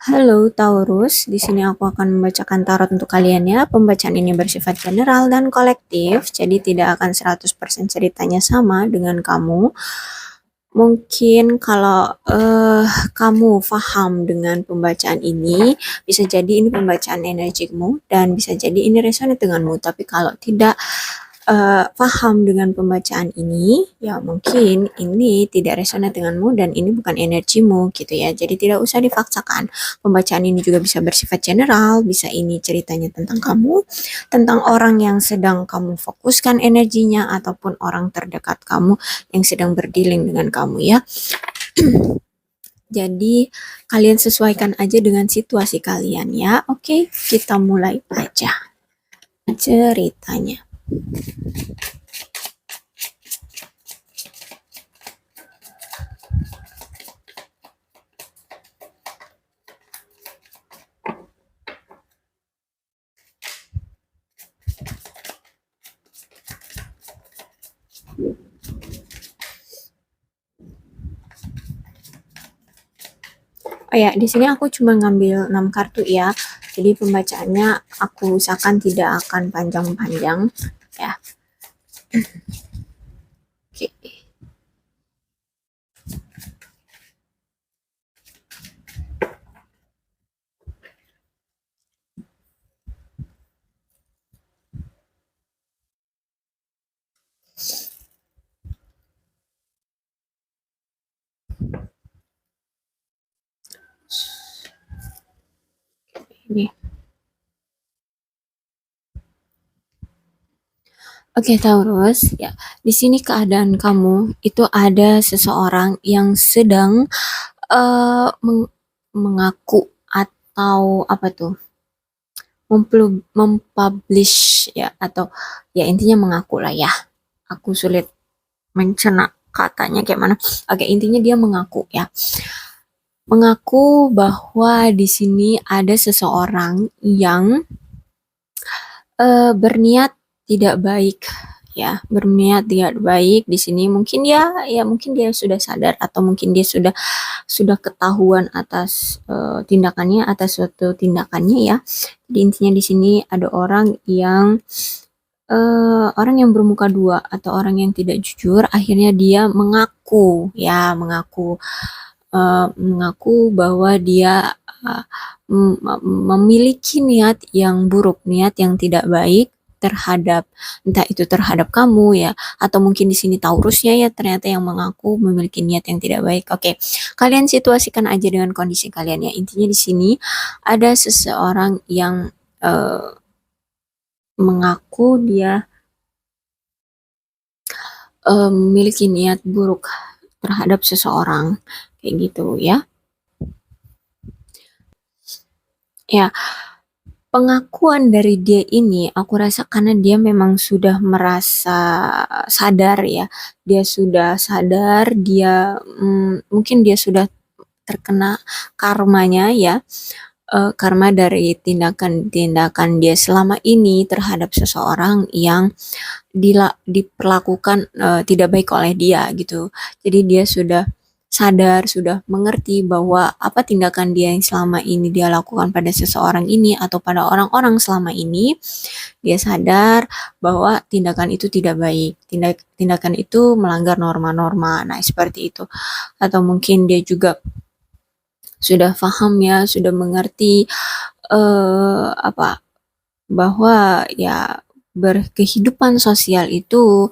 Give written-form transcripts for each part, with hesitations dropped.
Halo Taurus, di sini aku akan membacakan tarot untuk kalian ya. Pembacaan ini bersifat general dan kolektif, jadi tidak akan 100% ceritanya sama dengan kamu. Mungkin kalau kamu paham dengan pembacaan ini, bisa jadi ini pembacaan energimu dan bisa jadi ini resonate denganmu. Tapi kalau tidak paham dengan pembacaan ini, ya mungkin ini tidak resonate denganmu dan ini bukan energimu gitu ya. Jadi tidak usah dipaksakan. Pembacaan ini juga bisa bersifat general, bisa ini ceritanya tentang kamu, tentang orang yang sedang kamu fokuskan energinya ataupun orang terdekat kamu yang sedang berdealing dengan kamu ya. Jadi kalian sesuaikan aja dengan situasi kalian ya. Oke, kita mulai aja ceritanya. Oh ya, di sini aku cuma ngambil 6 kartu ya. Jadi pembacaannya aku usahakan tidak akan panjang-panjang ya. Oke. Ini. Oke, Taurus, ya. Di sini keadaan kamu itu ada seseorang yang sedang mengaku atau apa tuh? Mempublish ya atau ya intinya mengaku lah ya. Aku sulit mencerna katanya kayak mana. Oke, intinya dia mengaku ya. Mengaku bahwa di sini ada seseorang yang berniat tidak baik ya, berniat tidak baik di sini. Mungkin mungkin dia sudah sadar atau mungkin dia sudah ketahuan atas tindakannya, atas suatu tindakannya ya. Jadi intinya di sini ada orang yang bermuka dua atau orang yang tidak jujur, akhirnya dia mengaku ya, mengaku bahwa dia memiliki niat yang buruk, niat yang tidak baik terhadap entah itu terhadap kamu ya atau mungkin di sini Taurusnya ya ternyata yang mengaku memiliki niat yang tidak baik. Oke, kalian situasikan aja dengan kondisi kalian ya. Intinya di sini ada seseorang yang mengaku dia memiliki niat buruk terhadap seseorang kayak gitu ya. Ya, pengakuan dari dia ini aku rasa karena dia memang sudah merasa sadar ya. Dia sudah sadar, mungkin dia sudah terkena karmanya ya. Karma dari tindakan-tindakan dia selama ini terhadap seseorang yang diperlakukan tidak baik oleh dia gitu. Jadi dia sudah sadar, sudah mengerti bahwa apa tindakan dia yang selama ini dia lakukan pada seseorang ini atau pada orang-orang selama ini, dia sadar bahwa tindakan itu tidak baik. Tindakan itu melanggar norma-norma. Nah, seperti itu. Atau mungkin dia juga sudah paham ya, sudah mengerti bahwa ya berkehidupan sosial itu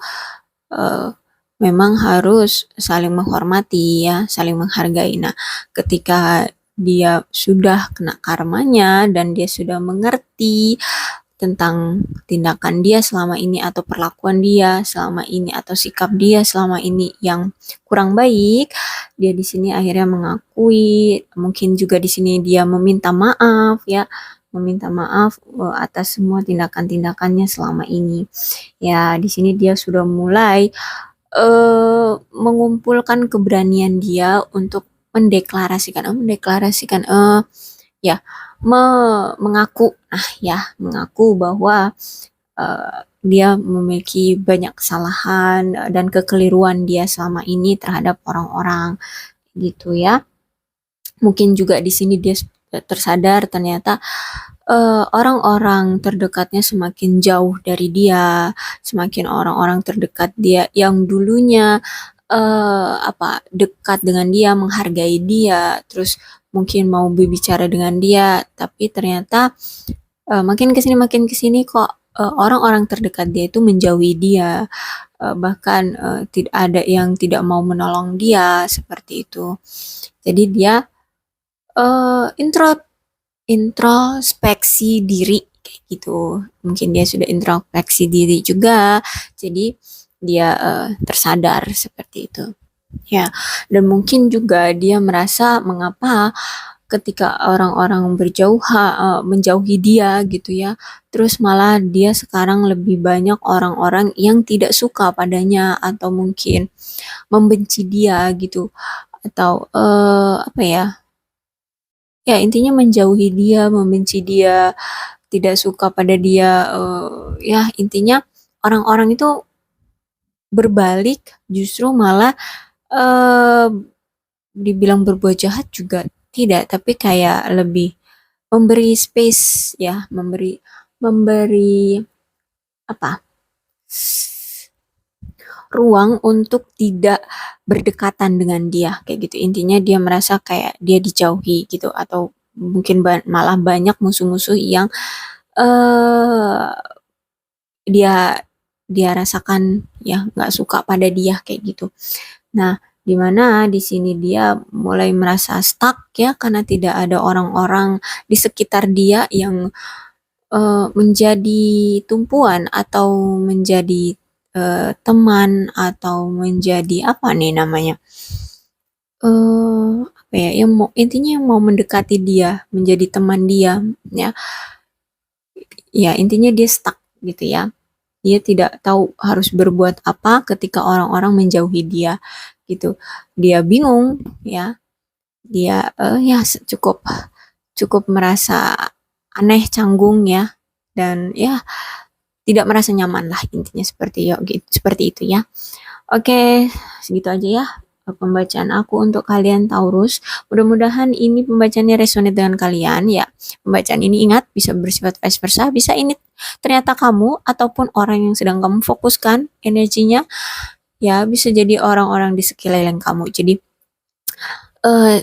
memang harus saling menghormati ya, saling menghargai. Nah, ketika dia sudah kena karmanya dan dia sudah mengerti tentang tindakan dia selama ini atau perlakuan dia selama ini atau sikap dia selama ini yang kurang baik, dia di sini akhirnya mengakui, mungkin juga di sini dia meminta maaf ya, meminta maaf atas semua tindakan-tindakannya selama ini. Ya, di sini dia sudah mulai mengumpulkan keberanian dia untuk mendeklarasikan ya mengaku mengaku bahwa dia memiliki banyak kesalahan dan kekeliruan dia selama ini terhadap orang-orang gitu ya. Mungkin juga di sini dia tersadar ternyata orang-orang terdekatnya semakin jauh dari dia, semakin orang-orang terdekat dia yang dulunya dekat dengan dia, menghargai dia, terus mungkin mau berbicara dengan dia, tapi ternyata makin kesini kok orang-orang terdekat dia itu menjauhi dia, bahkan tidak ada yang tidak mau menolong dia seperti itu. Jadi dia intro introspeksi diri kayak gitu. Mungkin dia sudah introspeksi diri juga, jadi dia tersadar seperti itu. Ya, dan mungkin juga dia merasa mengapa ketika orang-orang menjauhi dia gitu ya, terus malah dia sekarang lebih banyak orang-orang yang tidak suka padanya atau mungkin membenci dia gitu atau apa ya? Ya, intinya menjauhi dia, membenci dia, tidak suka pada dia, ya intinya orang-orang itu berbalik justru malah eh, dibilang berbuat jahat juga tidak, tapi kayak lebih memberi space ya, memberi memberi apa? Ruang untuk tidak berdekatan dengan dia kayak gitu. Intinya dia merasa kayak dia dijauhi gitu atau mungkin malah banyak musuh-musuh yang eh dia dia rasakan ya nggak suka pada dia kayak gitu. Nah, di mana di sini dia mulai merasa stuck ya karena tidak ada orang-orang di sekitar dia yang menjadi tumpuan atau menjadi teman atau menjadi apa nih namanya? Apa ya? Yang mau intinya yang mau mendekati dia, menjadi teman dia, ya. Ya, intinya dia stuck gitu ya. Dia tidak tahu harus berbuat apa ketika orang-orang menjauhi dia gitu. Dia bingung ya. Dia ya cukup cukup merasa aneh, canggung ya dan ya tidak merasa nyaman lah intinya seperti gitu, seperti itu ya. Oke, segitu aja ya pembacaan aku untuk kalian Taurus. Mudah-mudahan ini pembacaannya resonate dengan kalian ya. Pembacaan ini ingat bisa bersifat vice versa, bisa ini ternyata kamu ataupun orang yang sedang kamu fokuskan energinya ya bisa jadi orang-orang di sekeliling kamu. Jadi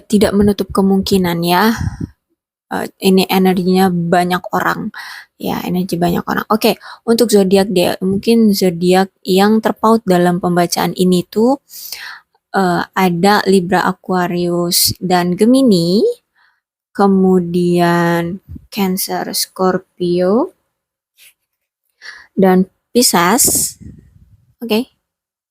tidak menutup kemungkinan ya ini energinya banyak orang ya energi banyak orang. Oke, untuk zodiak deh mungkin zodiak yang terpaut dalam pembacaan ini tuh ada Libra, Aquarius dan Gemini, kemudian Cancer, Scorpio dan Pisces. Oke,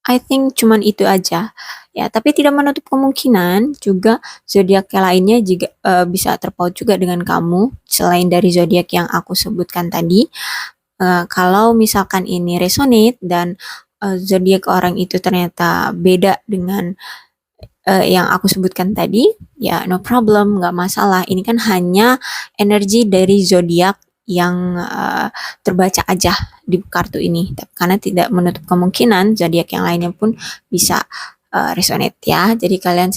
I think cuman itu aja ya, tapi tidak menutup kemungkinan juga zodiak yang lainnya juga bisa terpaut juga dengan kamu selain dari zodiak yang aku sebutkan tadi. Kalau misalkan ini resonate dan zodiak orang itu ternyata beda dengan yang aku sebutkan tadi, ya no problem, nggak masalah. Ini kan hanya energi dari zodiak yang terbaca aja di kartu ini, karena tidak menutup kemungkinan zodiak yang lainnya pun bisa resonate ya. Jadi kalian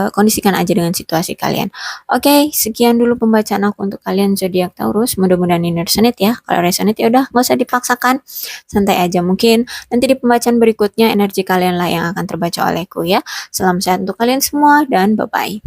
kondisikan aja dengan situasi kalian. Oke, sekian dulu pembacaan aku untuk kalian zodiak Taurus. Mudah-mudahan ini resonate ya. Kalau resonate ya udah nggak usah dipaksakan, santai aja. Mungkin nanti di pembacaan berikutnya energi kalian lah yang akan terbaca olehku ya. Salam sehat untuk kalian semua dan bye-bye.